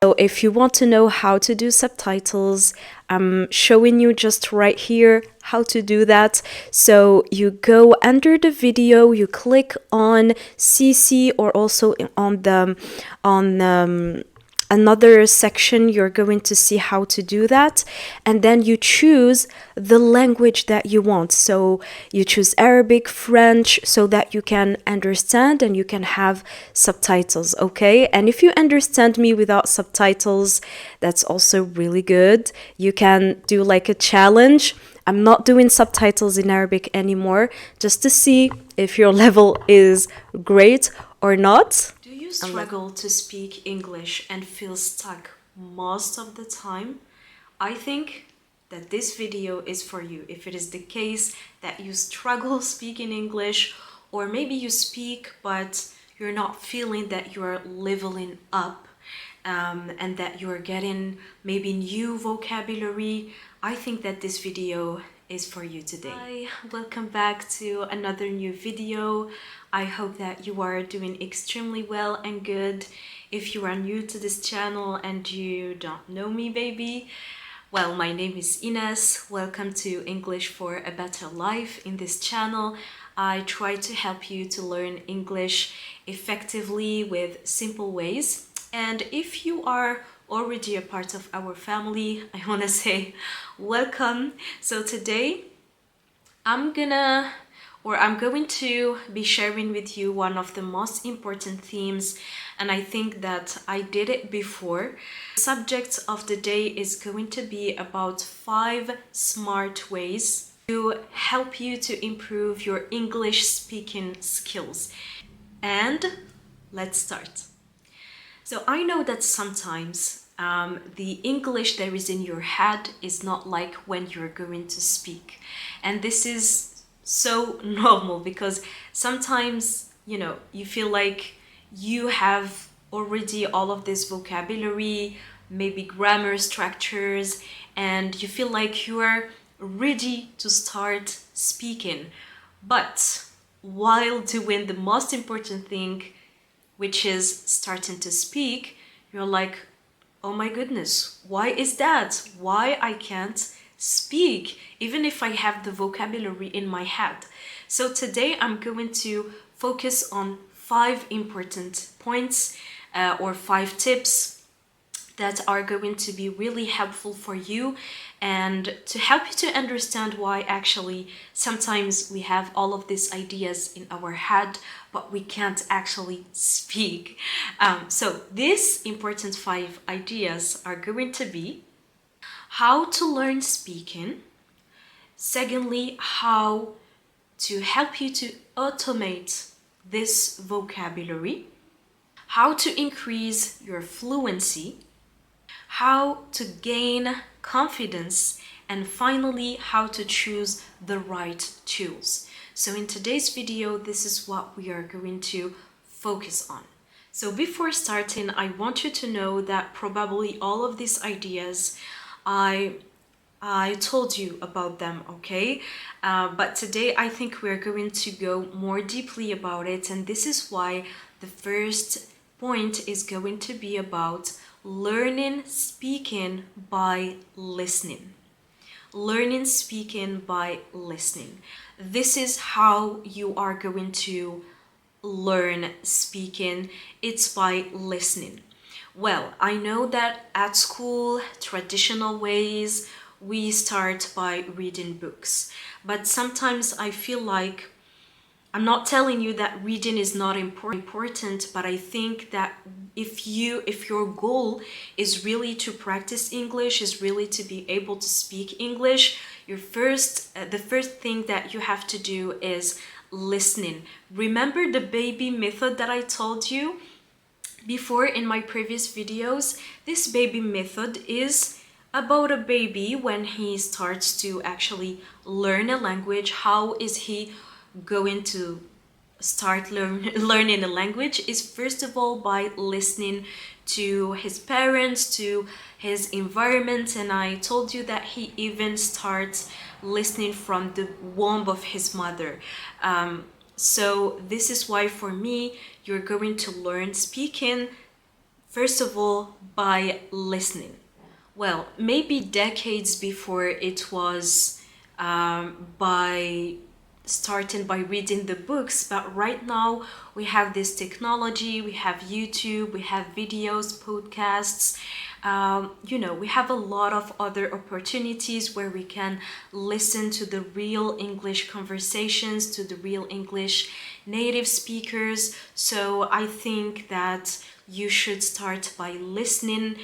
So if you want to know how to do subtitles, I'm showing you just right here how to do that. So you go under the video, you click on CC, or also on another section, you're going to see how to do that. And then you choose the language that you want. So you choose Arabic, French, so that you can understand and you can have subtitles, okay? And if you understand me without subtitles, that's also really good. You can do like a challenge. I'm not doing subtitles in Arabic anymore, just to see if your level is great or not. Do you struggle to speak English and feel stuck most of the time? I think that this video is for you. If it is the case that you struggle speaking English, or maybe you speak but you're not feeling that you're leveling up, and that you're getting maybe new vocabulary, I think that this video is for you today. Hi, welcome back to another new video. I hope that you are doing extremely well and good. If you are new to this channel and you don't know me, baby, well, my name is Ines. Welcome to English for a Better Life. In this channel, I try to help you to learn English effectively with simple ways. And if you are already a part of our family, I want to say welcome. So today I'm going to be sharing with you one of the most important themes, and I think that I did it before. The subject of the day is going to be about 5 smart ways to help you to improve your English speaking skills. And let's start. So I know that sometimes the English that is in your head is not like when you're going to speak. And this is so normal because sometimes, you feel like you have already all of this vocabulary, maybe grammar structures, and you feel like you are ready to start speaking. But while doing the most important thing, which is starting to speak, you're like, oh my goodness, why is that? Why I can't speak, even if I have the vocabulary in my head? So today I'm going to focus on 5 important points or 5 tips that are going to be really helpful for you and to help you to understand why actually sometimes we have all of these ideas in our head but we can't actually speak. So these important 5 ideas are going to be how to learn speaking. Secondly, how to help you to automate this vocabulary. How to increase your fluency. How to gain confidence, and finally how to choose the right tools. So in today's video, this is what we are going to focus on. So before starting, I want you to know that probably all of these ideas I told you about them, okay? But today I think we're going to go more deeply about it, and this is why the first point is going to be about learning speaking by listening. Learning speaking by listening. This is how you are going to learn speaking. It's by listening. Well, I know that at school, traditional ways, we start by reading books. But sometimes I feel like I'm not telling you that reading is not important, but I think that if your goal is really to practice English, is really to be able to speak English, the first thing that you have to do is listening. Remember the baby method that I told you before in my previous videos? This baby method is about a baby when he starts to actually learn a language. How is he going to start learning a language? Is first of all by listening to his parents, to his environment, and I told you that he even starts listening from the womb of his mother. So this is why for me, you're going to learn speaking First of all, by listening. Well, maybe decades before it was by starting by reading the books, but right now we have this technology, we have YouTube, we have videos, podcasts. We have a lot of other opportunities where we can listen to the real English conversations, to the real English native speakers. So I think that you should start by listening,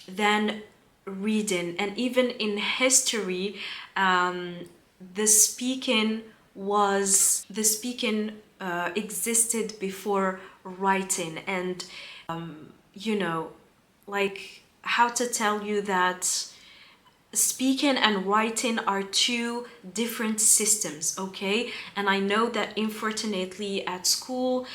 then reading. And even in history, the speaking existed before writing. And like, how to tell you that speaking and writing are two different systems, okay? And I know that unfortunately at school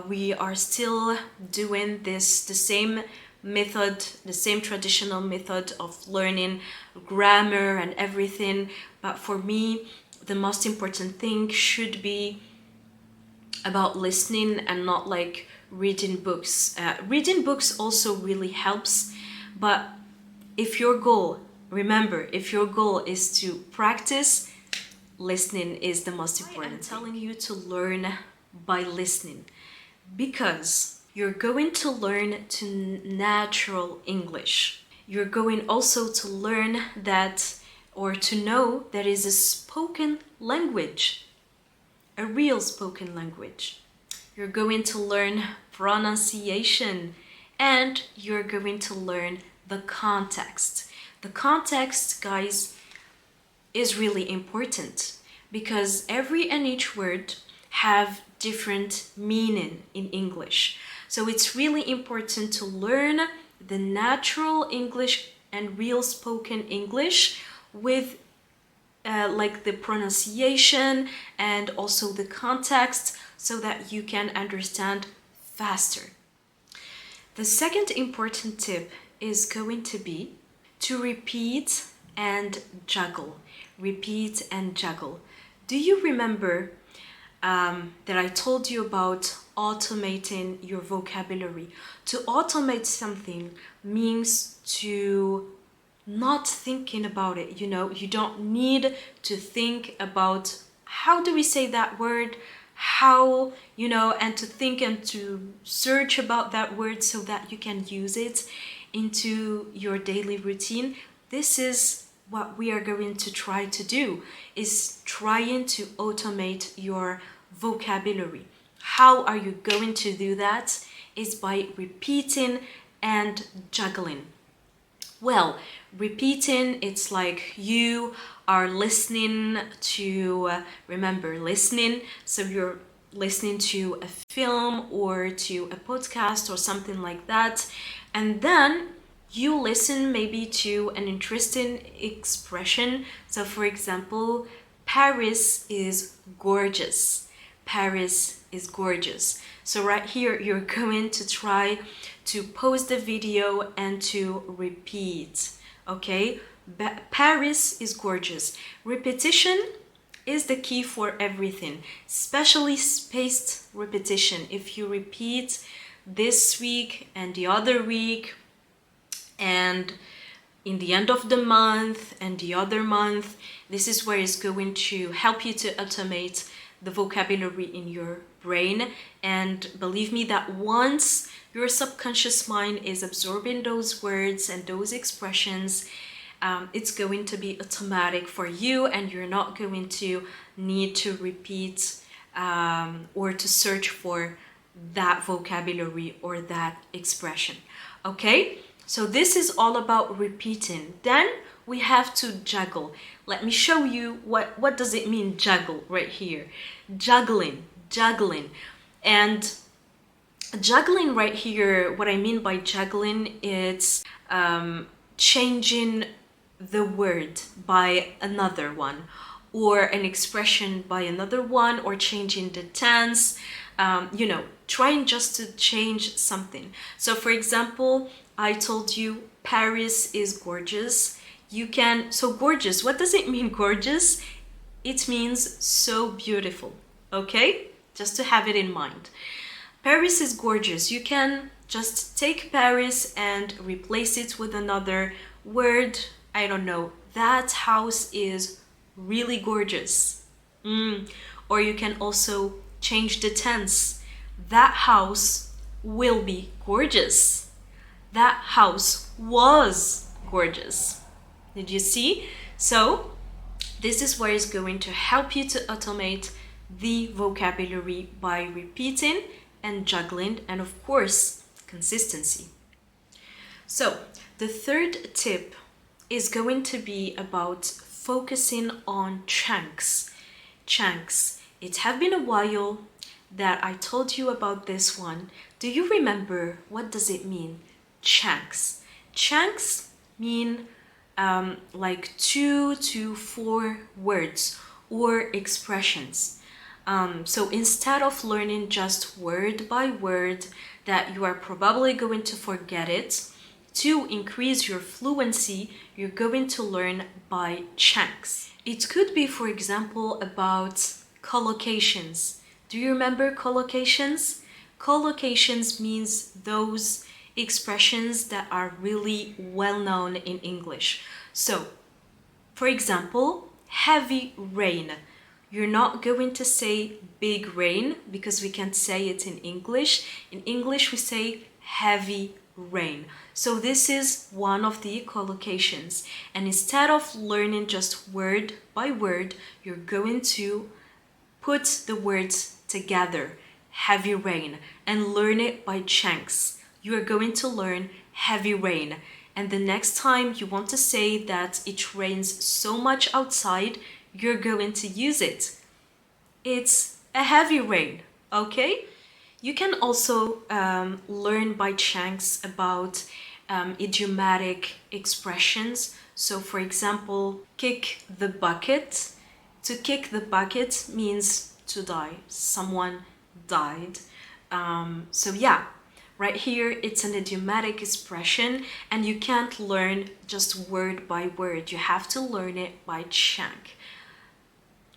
we are still doing the same method, the same traditional method of learning grammar and everything. But for me, the most important thing should be about listening and not like reading books. Reading books also really helps, but if your goal is to practice, listening is the most important. I'm telling you to learn by listening, because you're going to learn to natural English. You're going also to learn that, or to know, there is a spoken language, a real spoken language. You're going to learn pronunciation, and you're going to learn the context. The context, guys, is really important, because every and each word have different meaning in English. So it's really important to learn the natural English and real spoken English with like the pronunciation and also the context, so that you can understand faster. The second important tip is going to be to repeat and juggle. Repeat and juggle. Do you remember that I told you about automating your vocabulary? To automate something means to not thinking about it. You don't need to think about how do we say that word, how, and to think and to search about that word so that you can use it into your daily routine. This is what we are going to try to do, is trying to automate your vocabulary. How are you going to do that? Is by repeating and juggling. Well, repeating, it's like you are listening to, remember, listening. So you're listening to a film or to a podcast or something like that. And then you listen maybe to an interesting expression. So for example, Paris is gorgeous. Paris is gorgeous. So right here, you're going to try to pause the video and to repeat, okay? Paris is gorgeous. Repetition is the key for everything, especially spaced repetition. If you repeat this week and the other week, and in the end of the month and the other month, this is where it's going to help you to automate the vocabulary in your brain. And believe me that once your subconscious mind is absorbing those words and those expressions, it's going to be automatic for you, and you're not going to need to repeat or to search for that vocabulary or that expression. Okay, so this is all about repeating. Then we have to juggle. Let me show you what does it mean, juggle, right here. Juggling. And juggling right here, what I mean by juggling, it's changing the word by another one, or an expression by another one, or changing the tense, trying just to change something. So for example, I told you Paris is gorgeous. So gorgeous, what does it mean, gorgeous? It means so beautiful, okay? Just to have it in mind. Paris is gorgeous. You can Just take Paris and replace it with another word. I don't know, that house is really gorgeous. Or you can also change the tense. That house will be gorgeous. That house was gorgeous. Did you see? So this is where it's going to help you to automate the vocabulary by repeating and juggling, and of course, consistency. So the third tip is going to be about focusing on chunks. Chunks. It have been a while that I told you about this one. Do you remember what does it mean? Chunks. Chunks mean like 2 to 4 words or expressions. So instead of learning just word by word that you are probably going to forget it, to increase your fluency, you're going to learn by chunks. It could be, for example, about collocations. Do you remember collocations? Collocations means those expressions that are really well known in English. So, for example, heavy rain. You're not going to say big rain because we can't say it in English. In English, we say heavy rain. So this is one of the collocations. And instead of learning just word by word, you're going to put the words together, heavy rain, and learn it by chunks. You are going to learn heavy rain. And the next time you want to say that it rains so much outside, you're going to use it. It's a heavy rain, okay? You can also learn by chunks about idiomatic expressions. So for example, kick the bucket. To kick the bucket means to die. Someone died. So yeah, right here it's an idiomatic expression and you can't learn just word by word. You have to learn it by chunk.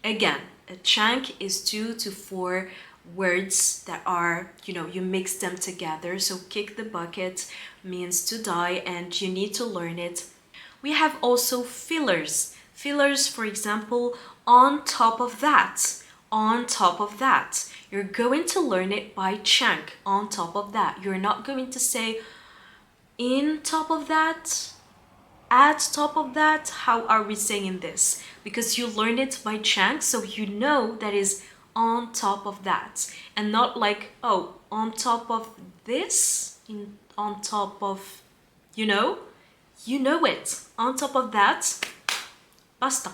Again, a chunk is 2 to 4 words that are, you mix them together. So kick the bucket means to die and you need to learn it. We have also fillers. Fillers, for example, on top of that. On top of that. You're going to learn it by chunk. On top of that. You're not going to say in top of that, at top of that. How are we saying this? Because you learn it by chunk, so you know that is on top of that. And not like, oh, on top of this, on top of, you know it. On top of that, basta.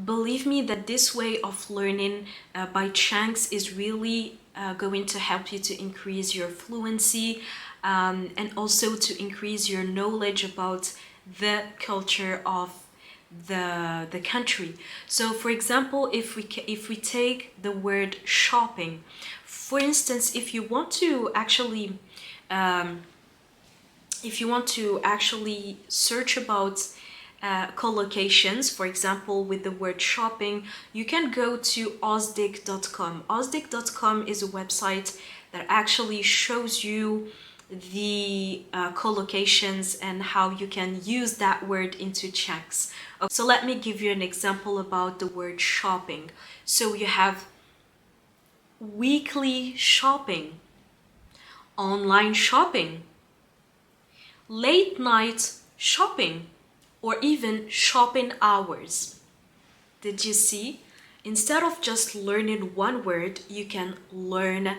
Believe me that this way of learning by chunks is really going to help you to increase your fluency and also to increase your knowledge about the culture of the country. So for example, if we take the word shopping, for instance, if you want to actually search about collocations, for example, with the word shopping, you can go to osdic.com. Osdic.com is a website that actually shows you the collocations and how you can use that word into chunks. Okay, so let me give you an example about the word shopping. So you have weekly shopping, online shopping, late night shopping, or even shopping hours. Did you see? Instead of just learning one word, you can learn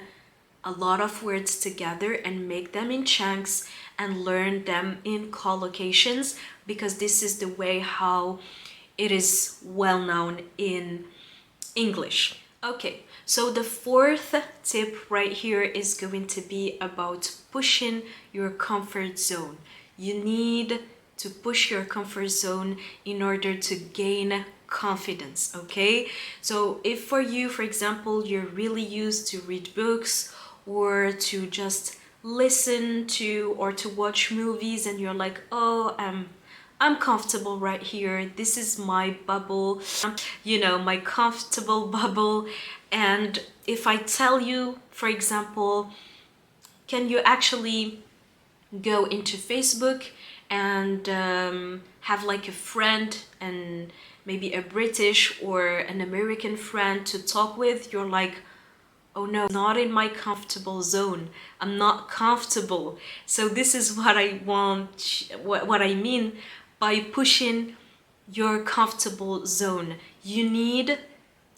a lot of words together and make them in chunks and learn them in collocations, because this is the way how it is well known in English. Okay, so the fourth tip right here is going to be about pushing your comfort zone. You need to push your comfort zone in order to gain confidence, okay? So if for you, for example, you're really used to read books or to just listen to or to watch movies and you're like, oh, I'm comfortable right here, this is my bubble, my comfortable bubble. And if I tell you, for example, can you actually go into Facebook and have like a friend, and maybe a British or an American friend to talk with. You're like, oh no, not in my comfortable zone. I'm not comfortable. So this is what I want, what I mean by pushing your comfortable zone. You need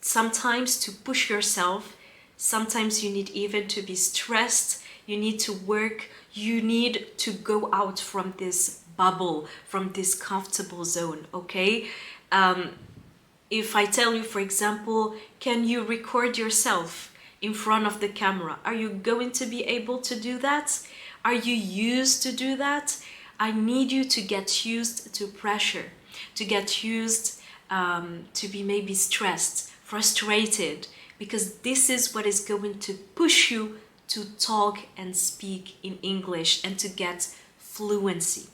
sometimes to push yourself. Sometimes you need even to be stressed. You need to work. You need to go out from this bubble, from this comfortable zone, okay? If I tell you, for example, can you record yourself in front of the camera? Are you going to be able to do that? Are you used to do that? I need you to get used to pressure, to get used to be maybe stressed, frustrated, because this is what is going to push you to talk and speak in English and to get fluency.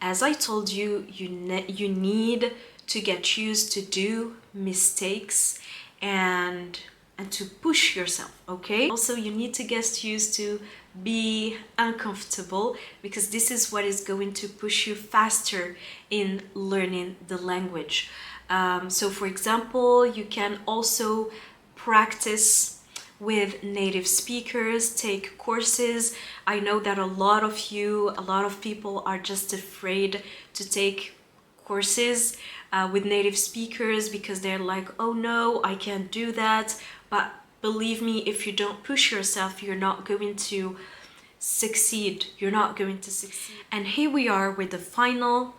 As I told you, you need to get used to do mistakes and to push yourself, okay? Also, you need to get used to be uncomfortable, because this is what is going to push you faster in learning the language. So for example, you can also practice with native speakers, take courses. I know that a lot of people are just afraid to take courses with native speakers because they're like, oh no, I can't do that. But believe me, if you don't push yourself, you're not going to succeed. You're not going to succeed. And here we are with the final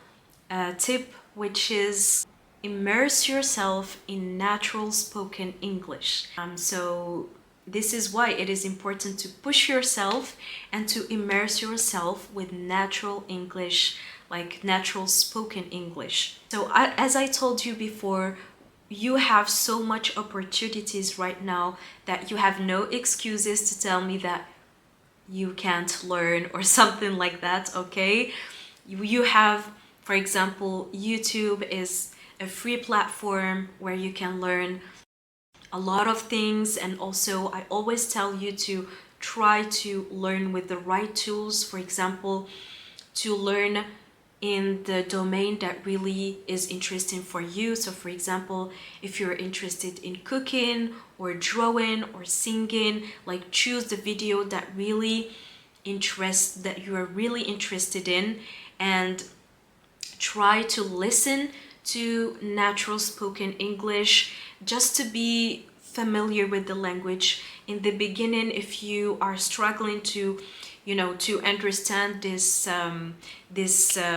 tip, which is immerse yourself in natural spoken English. So this is why it is important to push yourself and to immerse yourself with natural English, like natural spoken English. So as I told you before, you have so much opportunities right now that you have no excuses to tell me that you can't learn or something like that, okay? You have, for example, YouTube is a free platform where you can learn a lot of things, and also I always tell you to try to learn with the right tools. For example, to learn in the domain that really is interesting for you. So for example, if you're interested in cooking or drawing or singing, like choose the video that you are really interested in, and try to listen to natural spoken English just to be familiar with the language. In the beginning, if you are struggling to understand this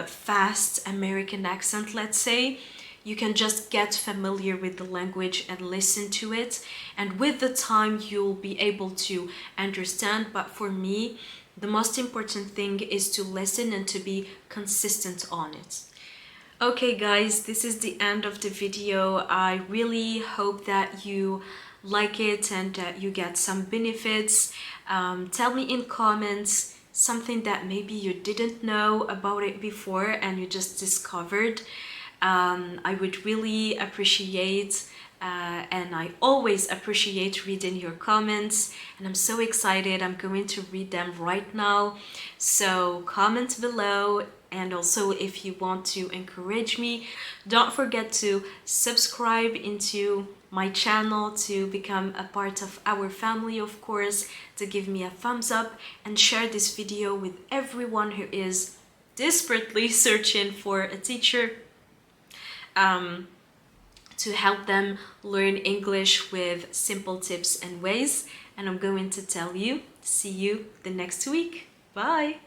fast American accent, let's say, you can just get familiar with the language and listen to it, and with the time you'll be able to understand. But for me, the most important thing is to listen and to be consistent on it. Okay guys, this is the end of the video. I really hope that you like it and that you get some benefits. Tell me in comments something that maybe you didn't know about it before and you just discovered. I would really appreciate and I always appreciate reading your comments, and I'm so excited. I'm going to read them right now, so comment below. And also, if you want to encourage me, don't forget to subscribe into my channel to become a part of our family, of course, to give me a thumbs up and share this video with everyone who is desperately searching for a teacher to help them learn English with simple tips and ways. And I'm going to tell you, see you the next week. Bye!